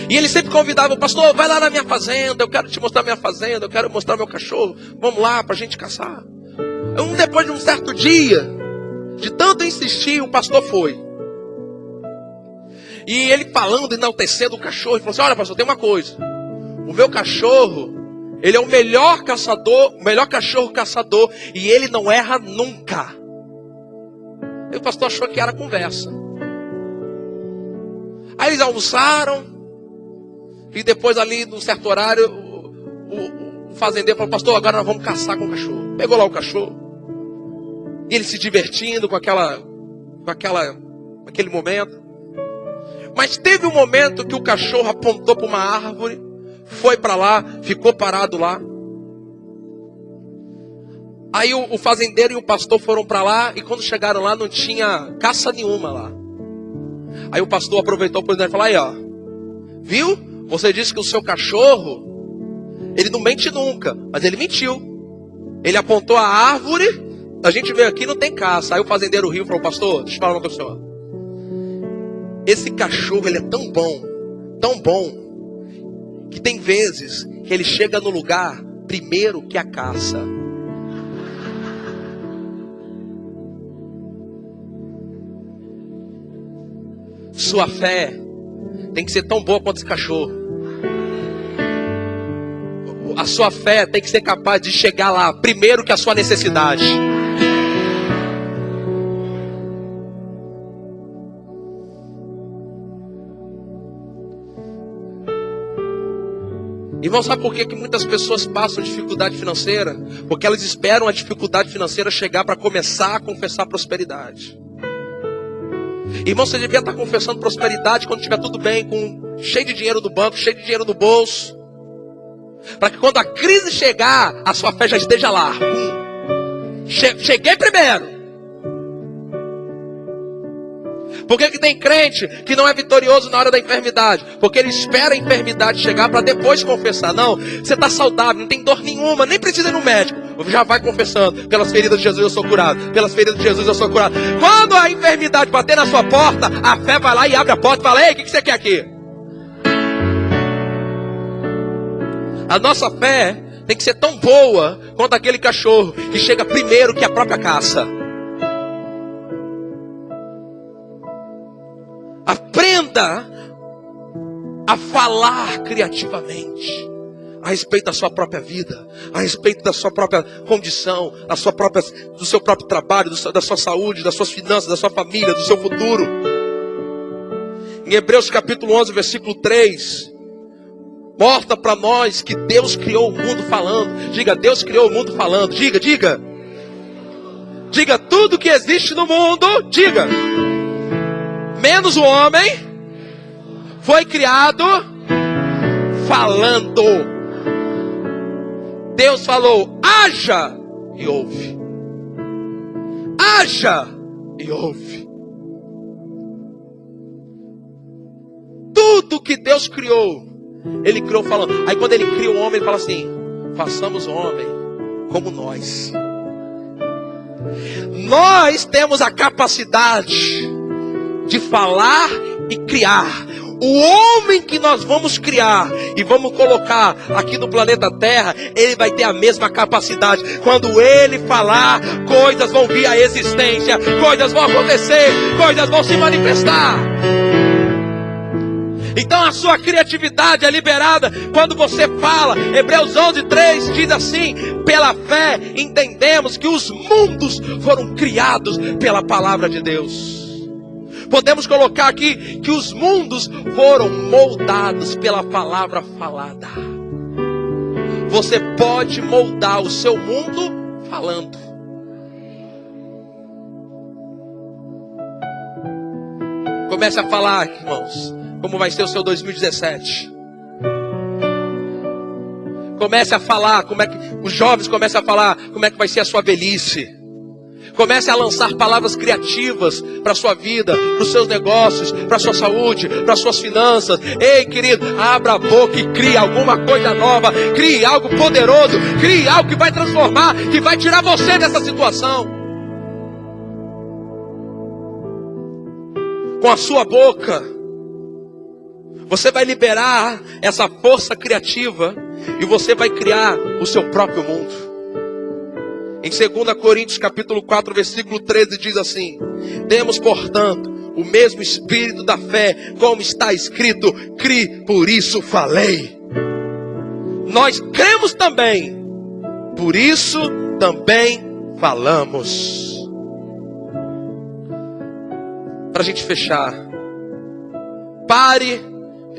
E ele sempre convidava o pastor: vai lá na minha fazenda, eu quero te mostrar minha fazenda, eu quero mostrar meu cachorro, vamos lá para a gente caçar. Depois de um certo dia, de tanto insistir, o pastor foi. E ele falando, enaltecendo o cachorro, ele falou assim: olha, pastor, tem uma coisa. O meu cachorro, ele é o melhor caçador, o melhor cachorro caçador, e ele não erra nunca. E o pastor achou que era conversa. Aí eles almoçaram. E depois ali, num certo horário, o fazendeiro falou: pastor, agora nós vamos caçar com o cachorro. Pegou lá o cachorro. E ele se divertindo com aquele momento. Mas teve um momento que o cachorro apontou para uma árvore, foi para lá, ficou parado lá. Aí o fazendeiro e o pastor foram para lá, e quando chegaram lá não tinha caça nenhuma lá. Aí o pastor aproveitou para ele falar: aí ó, viu? Você disse que o seu cachorro, ele não mente nunca, mas ele mentiu. Ele apontou a árvore, a gente veio aqui, não tem caça. Aí o fazendeiro riu e falou: pastor, deixa eu falar uma coisa pro senhor. Esse cachorro, ele é tão bom, que tem vezes que ele chega no lugar primeiro que a caça. Sua fé tem que ser tão boa quanto esse cachorro. A sua fé tem que ser capaz de chegar lá primeiro que a sua necessidade. Irmão, sabe por que muitas pessoas passam dificuldade financeira? Porque elas esperam a dificuldade financeira chegar para começar a confessar prosperidade. Irmão, você devia estar confessando prosperidade quando estiver tudo bem, cheio de dinheiro no banco, cheio de dinheiro no bolso. Para que quando a crise chegar, a sua fé já esteja lá. Cheguei primeiro. Por que tem crente que não é vitorioso na hora da enfermidade? Porque ele espera a enfermidade chegar para depois confessar. Não, você está saudável, não tem dor nenhuma, nem precisa ir no médico. Já vai confessando: pelas feridas de Jesus eu sou curado, pelas feridas de Jesus eu sou curado. Quando a enfermidade bater na sua porta, a fé vai lá e abre a porta e fala: ei, o que você quer aqui? A nossa fé tem que ser tão boa quanto aquele cachorro que chega primeiro que a própria caça. Aprenda a falar criativamente a respeito da sua própria vida, a respeito da sua própria condição, do seu próprio trabalho, da sua saúde, das suas finanças, da sua família, do seu futuro. Em Hebreus capítulo 11, versículo 3, mostra para nós que Deus criou o mundo falando. Diga: Deus criou o mundo falando. Diga. Diga: tudo que existe no mundo, diga, menos o homem, foi criado falando. Deus falou: haja, e houve. Haja, e houve. Tudo que Deus criou, Ele criou falando. Aí quando Ele cria o homem, Ele fala assim: façamos o homem como nós. Nós temos a capacidade de falar e criar. O homem que nós vamos criar e vamos colocar aqui no planeta Terra, ele vai ter a mesma capacidade. Quando ele falar, coisas vão vir à existência, coisas vão acontecer, coisas vão se manifestar. Então a sua criatividade é liberada quando você fala. Hebreus 11:3 diz assim: pela fé entendemos que os mundos foram criados pela palavra de Deus. Podemos colocar aqui que os mundos foram moldados pela palavra falada. Você pode moldar o seu mundo falando. Comece a falar, irmãos, como vai ser o seu 2017. Comece a falar, os jovens comecem a falar como é que vai ser a sua velhice. Comece a lançar palavras criativas para a sua vida, para os seus negócios, para a sua saúde, para as suas finanças. Ei, querido, abra a boca e crie alguma coisa nova. Crie algo poderoso. Crie algo que vai transformar, que vai tirar você dessa situação. Com a sua boca, você vai liberar essa força criativa e você vai criar o seu próprio mundo. Em 2 Coríntios capítulo 4, versículo 13 diz assim: temos, portanto, o mesmo espírito da fé, como está escrito, crie, por isso falei. Nós cremos também, por isso também falamos. Para a gente fechar, pare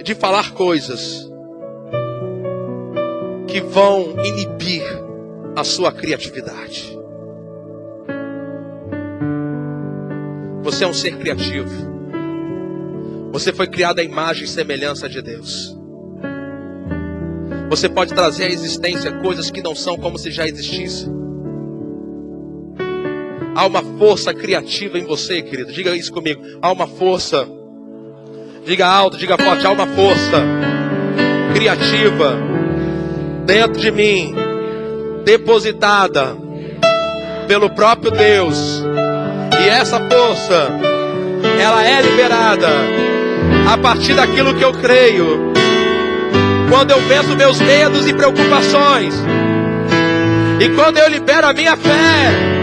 de falar coisas que vão inibir a sua criatividade. Você é um ser criativo. Você foi criado à imagem e semelhança de Deus. Você pode trazer à existência coisas que não são como se já existissem. Há uma força criativa em você, querido. Diga isso comigo. Há uma força. Diga alto, diga forte. Há uma força criativa dentro de mim, depositada pelo próprio Deus. E essa força, ela é liberada a partir daquilo que eu creio. Quando eu venço meus medos e preocupações, e quando eu libero a minha fé.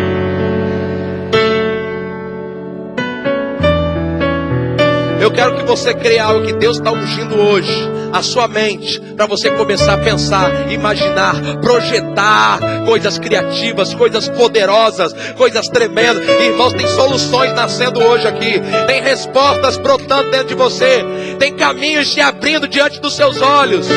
Eu quero que você creia algo que Deus está ungindo hoje, a sua mente, para você começar a pensar, imaginar, projetar coisas criativas, coisas poderosas, coisas tremendas. Irmãos, tem soluções nascendo hoje aqui, tem respostas brotando dentro de você, tem caminhos se abrindo diante dos seus olhos.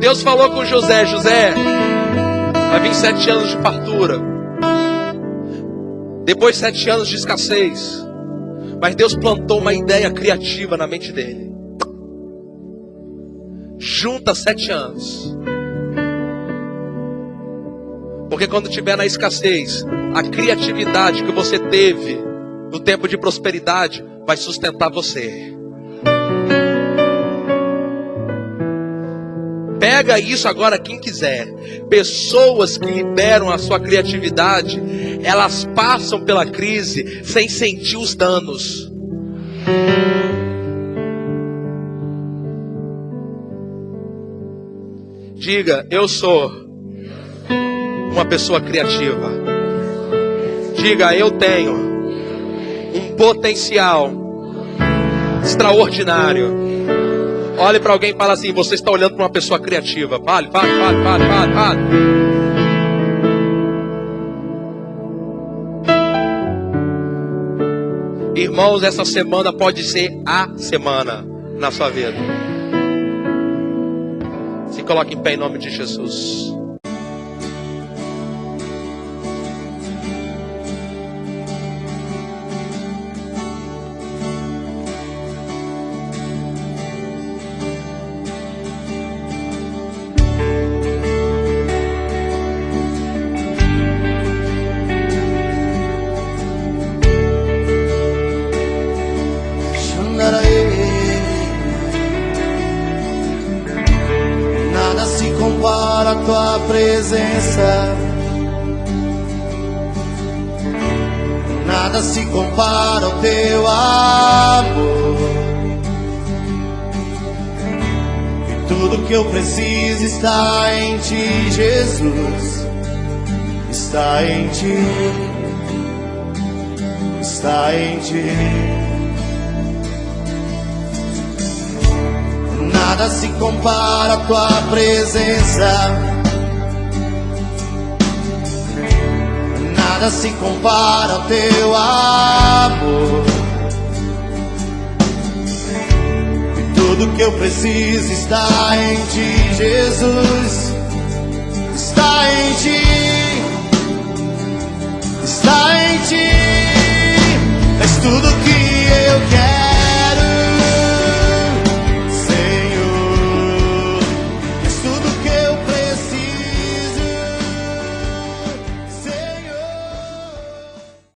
Deus falou com José: José, vai vir 7 anos de fartura, depois 7 anos de escassez. Mas Deus plantou uma ideia criativa na mente dele. Junta 7 anos, porque quando estiver na escassez, a criatividade que você teve no tempo de prosperidade vai sustentar você. Pega isso agora quem quiser. Pessoas que liberam a sua criatividade, elas passam pela crise sem sentir os danos. Diga: eu sou uma pessoa criativa. Diga: eu tenho um potencial extraordinário. Olhe para alguém e fala assim: você está olhando para uma pessoa criativa. Fale. Irmãos, essa semana pode ser a semana na sua vida. Se coloque em pé em nome de Jesus. Nada se compara à tua presença, nada se compara ao teu amor. E tudo que eu preciso está em ti, Jesus. Está em ti, está em ti. Nada se compara à tua presença, nada se compara ao teu amor. E tudo que eu preciso está em ti, Jesus. tudo que